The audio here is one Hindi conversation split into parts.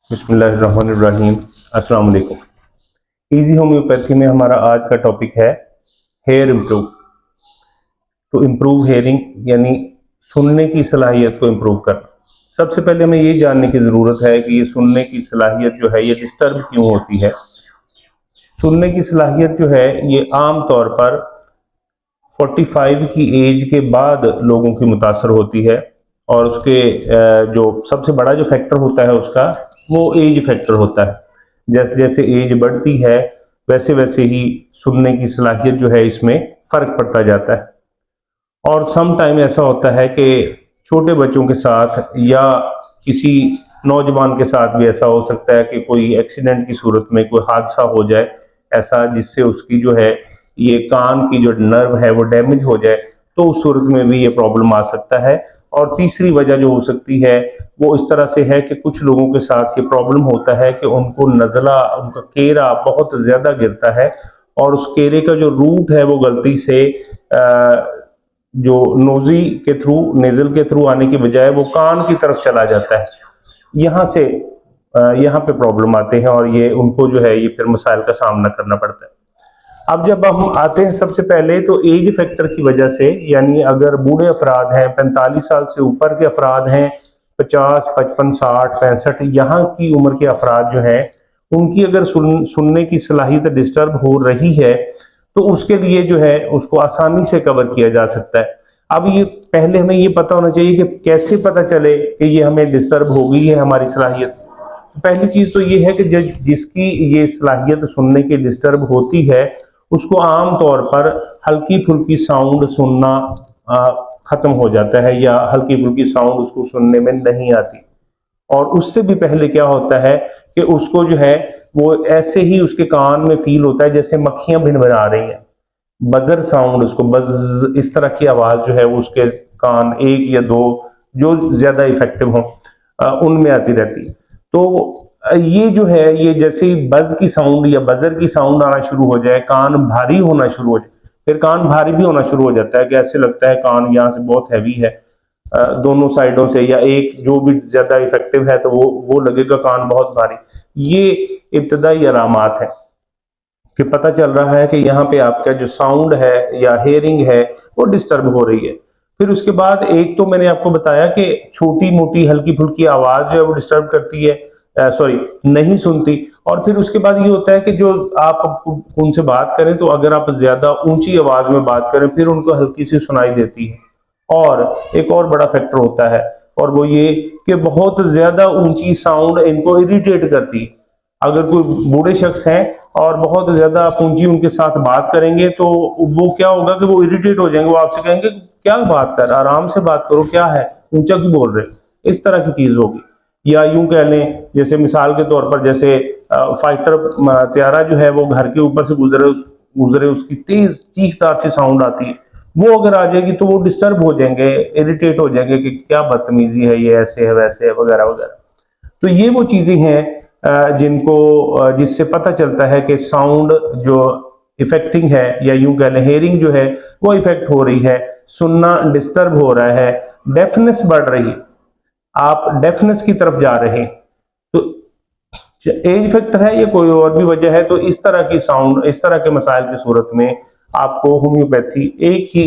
बिस्मिल्लाहिर्रहमानिर्रहीम। अस्सलाम वालेकुम। इजी होम्योपैथी में हमारा आज का टॉपिक है हेयर इम्प्रूव। तो इम्प्रूव हेयरिंग यानी सुनने की सलाहियत को इम्प्रूव करना। सबसे पहले हमें ये जानने की ज़रूरत है कि ये सुनने की सलाहियत जो है ये डिस्टर्ब क्यों होती है। सुनने की सलाहियत जो है ये आम तौर पर 45 की एज के बाद लोगों की मुतासर होती है और उसके जो सबसे बड़ा जो फैक्टर होता है उसका वो एज फैक्टर होता है। जैसे जैसे एज बढ़ती है वैसे वैसे ही सुनने की सलाहियत जो है इसमें फ़र्क पड़ता जाता है। और सम टाइम ऐसा होता है कि छोटे बच्चों के साथ या किसी नौजवान के साथ भी ऐसा हो सकता है कि कोई एक्सीडेंट की सूरत में कोई हादसा हो जाए ऐसा जिससे उसकी जो है ये कान की जो नर्व है वो डैमेज हो जाए, तो उस सूरत में भी ये प्रॉब्लम आ सकता है। और तीसरी वजह जो हो सकती है वो इस तरह से है कि कुछ लोगों के साथ ये प्रॉब्लम होता है कि उनको नज़ला उनका केरा बहुत ज़्यादा गिरता है और उस केरे का जो रूट है वो गलती से जो नोजी के थ्रू नेजल के थ्रू आने की बजाय वो कान की तरफ चला जाता है। यहाँ से यहाँ पे प्रॉब्लम आते हैं और ये उनको जो है ये फिर मसाइल का सामना करना पड़ता है। अब जब हम आते हैं सबसे पहले तो एज फैक्टर की वजह से, यानी अगर बूढ़े अफराद हैं 45 साल से ऊपर के अफराद हैं 50 55 60 65 यहाँ की उम्र के अफराद जो हैं उनकी अगर सुनने की सलाहियत डिस्टर्ब हो रही है तो उसके लिए जो है उसको आसानी से कवर किया जा सकता है। अब ये पहले हमें ये पता होना चाहिए कि कैसे पता चले कि ये हमें डिस्टर्ब हो गई है हमारी सलाहियत। पहली चीज तो ये है कि जिसकी ये सलाहियत सुनने की डिस्टर्ब होती है उसको आम तौर पर हल्की फुल्की साउंड सुनना खत्म हो जाता है या हल्की फुल्की साउंड उसको सुनने में नहीं आती। और उससे भी पहले क्या होता है कि उसको जो है वो ऐसे ही उसके कान में फील होता है जैसे मक्खियां भिनभिना रही हैं, बजर साउंड, उसको बज इस तरह की आवाज जो है वो उसके कान एक या दो जो ज्यादा इफेक्टिव हो उनमें आती रहती है। तो ये जो है ये जैसे ही बज की साउंड या बजर की साउंड आना शुरू हो जाए, कान भारी होना शुरू हो जाए, फिर कान भारी भी होना शुरू हो जाता है कि ऐसे लगता है कान यहाँ से बहुत हैवी है, दोनों साइडों से या एक जो भी ज्यादा इफेक्टिव है तो वो लगेगा कान बहुत भारी। ये इब्तदाई अलामात है कि पता चल रहा है कि यहाँ पे आपका जो साउंड है या हेयरिंग है वो डिस्टर्ब हो रही है। फिर उसके बाद एक तो मैंने आपको बताया कि छोटी मोटी हल्की फुल्की आवाज जो है वो डिस्टर्ब करती है, सॉरी नहीं सुनती। और फिर उसके बाद ये होता है कि जो आप उनसे बात करें तो अगर आप ज्यादा ऊंची आवाज में बात करें फिर उनको हल्की सी सुनाई देती है। और एक और बड़ा फैक्टर होता है और वो ये कि बहुत ज्यादा ऊंची साउंड इनको इरिटेट करती है। अगर कोई बूढ़े शख्स हैं और बहुत ज्यादा आप ऊंची उनके साथ बात करेंगे तो वो क्या होगा कि वो इरिटेट हो जाएंगे, वो आपसे कहेंगे क्या बात कर, आराम से बात करो, क्या है ऊंचा क्यों बोल रहे, इस तरह की चीज होगी। या यूं कह लें जैसे मिसाल के तौर पर जैसे फाइटर त्यारा जो है वो घर के ऊपर से गुजरे गुजरे उसकी तेज चीखदार सी साउंड आती है, वो अगर आ जाएगी तो वो डिस्टर्ब हो जाएंगे, इरिटेट हो जाएंगे कि क्या बदतमीजी है, ये ऐसे है वैसे है वगैरह वगैरह। तो ये वो चीजें हैं जिससे पता चलता है कि साउंड जो इफेक्टिंग है या यूं कह लें हेयरिंग जो है वो इफेक्ट हो रही है, सुनना डिस्टर्ब हो रहा है, डेफनेस बढ़ रही है, आप डेफनेस की तरफ जा रहे हैं। तो एज फैक्टर है या कोई और भी वजह है तो इस तरह की साउंड इस तरह के मसाइल की सूरत में आपको होम्योपैथी एक ही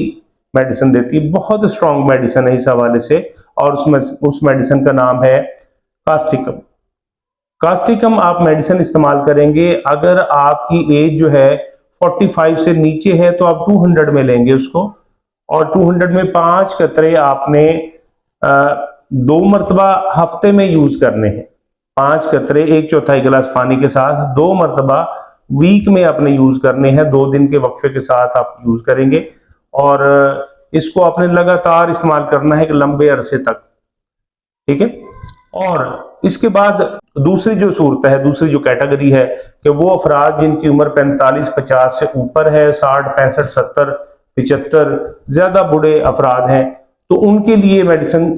मेडिसिन देती है, बहुत स्ट्रॉन्ग मेडिसिन है इस हवाले से, और उस मेडिसिन का नाम है कास्टिकम। कास्टिकम आप मेडिसिन इस्तेमाल करेंगे अगर आपकी एज जो है 45 से नीचे है तो आप 200 में लेंगे उसको, और 200 में 5 कतरे आपने 2 मरतबा हफ्ते में यूज करने हैं। 5 कतरे 1/4 गिलास पानी के साथ 2 मरतबा वीक में आपने यूज करने हैं, 2 दिन के वक्फे के साथ आप यूज करेंगे। और इसको आपने लगातार इस्तेमाल करना है कि लंबे अरसे तक, ठीक है। और इसके बाद दूसरी जो सूरत है, दूसरी जो कैटेगरी है कि वो अफराद जिनकी उम्र 45-50 से ऊपर है, 60 65 70 75 ज्यादा बूढ़े अफराद हैं, तो उनके लिए मेडिसिन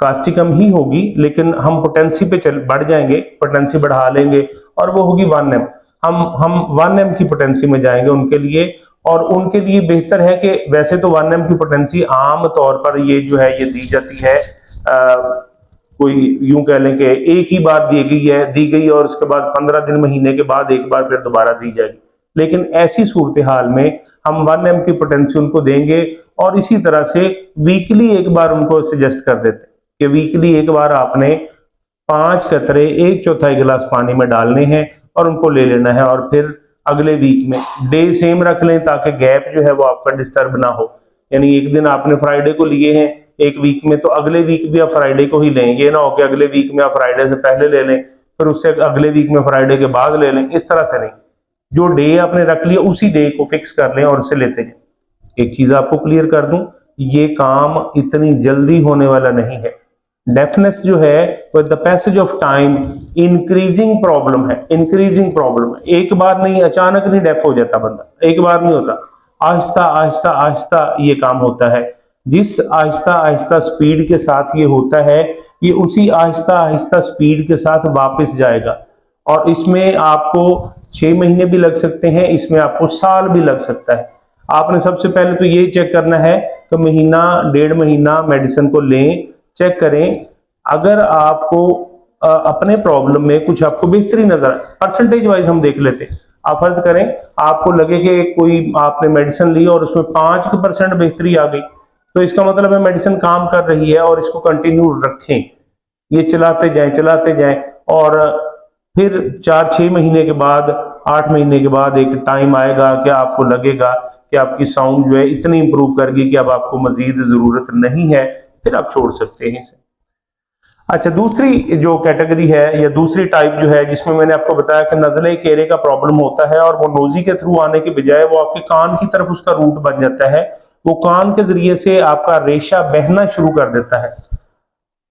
कास्टिकम ही होगी, लेकिन हम पोटेंसी पे बढ़ जाएंगे, पोटेंसी बढ़ा लेंगे और वो होगी 1 एम। हम 1 एम की पोटेंसी में जाएंगे उनके लिए, और उनके लिए बेहतर है कि वैसे तो 1 एम की पोटेंसी आम तौर पर ये जो है ये दी जाती है कोई यूं कह लें कि एक ही बार दी गई और उसके बाद 15 दिन महीने के बाद एक बार फिर दोबारा दी जाएगी। लेकिन ऐसी सूरत हाल में हम 1 mg की पोटेंशियल उनको देंगे और इसी तरह से वीकली एक बार उनको सजेस्ट कर देते हैं कि वीकली एक बार आपने 5 कतरे 1/4 गिलास पानी में डालने हैं और उनको ले लेना है, और फिर अगले वीक में डे सेम रख लें ताकि गैप जो है वो आपका डिस्टर्ब ना हो। यानी एक दिन आपने फ्राइडे को लिए हैं एक वीक में, तो अगले वीक भी आप फ्राइडे को ही लें। ये ना हो कि अगले वीक में आप फ्राइडे से पहले ले लें फिर उससे अगले वीक में फ्राइडे के बाद ले लें, इस तरह से नहीं। जो डे आपने रख लिया उसी डे को फिक्स कर लें और उससे लेते जाएं। एक चीज आपको क्लियर कर दूं, ये काम इतनी जल्दी होने वाला नहीं है। डेफनेस जो है with the passage of time increasing problem है, इंक्रीजिंग प्रॉब्लम है। एक बार नहीं, अचानक नहीं डेफ हो जाता बंदा, एक बार नहीं होता, आहिस्ता आहिस्ता आहिस्ता ये काम होता है। जिस आहिस्ता आहिस्ता स्पीड के साथ ये होता है, ये उसी आहिस्ता आहिस्ता स्पीड के साथ वापस जाएगा। और इसमें आपको 6 महीने भी लग सकते हैं, इसमें आपको साल भी लग सकता है। आपने सबसे पहले तो ये चेक करना है कि महीना 1.5 महीना मेडिसिन को लें, चेक करें। अगर आपको अपने प्रॉब्लम में कुछ आपको बेहतरी नजर आए, परसेंटेज वाइज हम देख लेते हैं। आप फर्ज करें आपको लगे कि कोई आपने मेडिसिन ली और उसमें 5% बेहतरी आ गई, तो इसका मतलब है मेडिसिन काम कर रही है और इसको कंटिन्यू रखें, ये चलाते जाएं और फिर 4-6 महीने के बाद 8 महीने के बाद एक टाइम आएगा कि आपको लगेगा कि आपकी साउंड जो है इतनी इंप्रूव कर गई कि अब आपको मजीद जरूरत नहीं है, फिर आप छोड़ सकते हैं इसे। अच्छा, दूसरी जो कैटेगरी है या दूसरी टाइप जो है जिसमें मैंने आपको बताया कि नज़ले केरे का प्रॉब्लम होता है और वो नोजी के थ्रू आने के बजाय वो आपके कान की तरफ उसका रूट बन जाता है, वो कान के जरिए से आपका रेशा बहना शुरू कर देता है।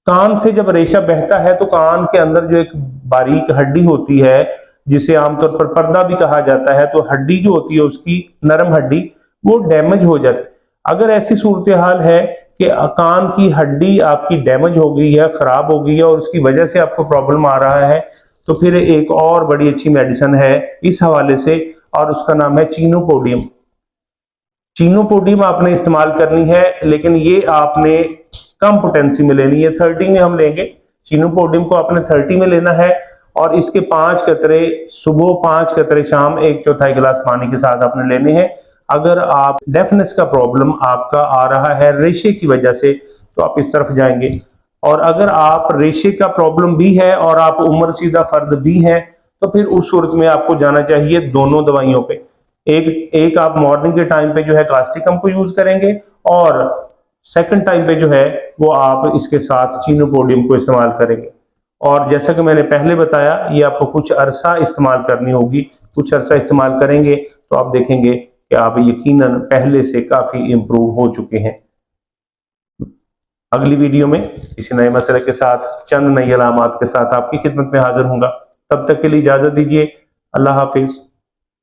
कान से जब रेशा बहता है तो कान के अंदर जो एक बारीक हड्डी होती है जिसे आमतौर पर पर्दा भी कहा जाता है, तो हड्डी जो होती है उसकी नरम हड्डी वो डैमेज हो जाती है। अगर ऐसी सूरत हाल है कि कान की हड्डी आपकी डैमेज हो गई है, खराब हो गई है और उसकी वजह से आपको प्रॉब्लम आ रहा है, तो फिर एक और बड़ी अच्छी मेडिसिन है इस हवाले से और उसका नाम है चीनोपोडियम। चीनोपोडियम आपने इस्तेमाल करनी है, लेकिन ये आपने कम पोटेंसी में लेनी है, 30 में हम लेंगे। चीनोपोडियम को आपने 30 में लेना है और इसके 5 कतरे सुबह, 5 कतरे शाम, 1/4 गिलास पानी के साथ आपने लेने हैं। अगर आप डेफनेस का प्रॉब्लम आपका आ रहा है रेशे की वजह से, तो आप इस तरफ जाएंगे। और अगर आप रेशे का प्रॉब्लम भी है और आप उम्र सीधा फर्द भी हैं, तो फिर उस सूरत में आपको जाना चाहिए दोनों दवाइयों पे। एक आप मॉर्निंग के टाइम पे जो है कास्टिकम को यूज करेंगे और सेकंड टाइम पे जो है वो आप इसके साथ चीनोपोडियम को इस्तेमाल करेंगे। और जैसा कि मैंने पहले बताया, ये आपको कुछ अरसा इस्तेमाल करनी होगी। कुछ अरसा इस्तेमाल करेंगे तो आप देखेंगे कि आप यकीनन पहले से काफी इंप्रूव हो चुके हैं। अगली वीडियो में किसी नए मसले के साथ, चंद नई अलामात के साथ आपकी खिदमत में हाजिर होऊंगा। तब तक के लिए इजाजत दीजिए। अल्लाह हाफिज।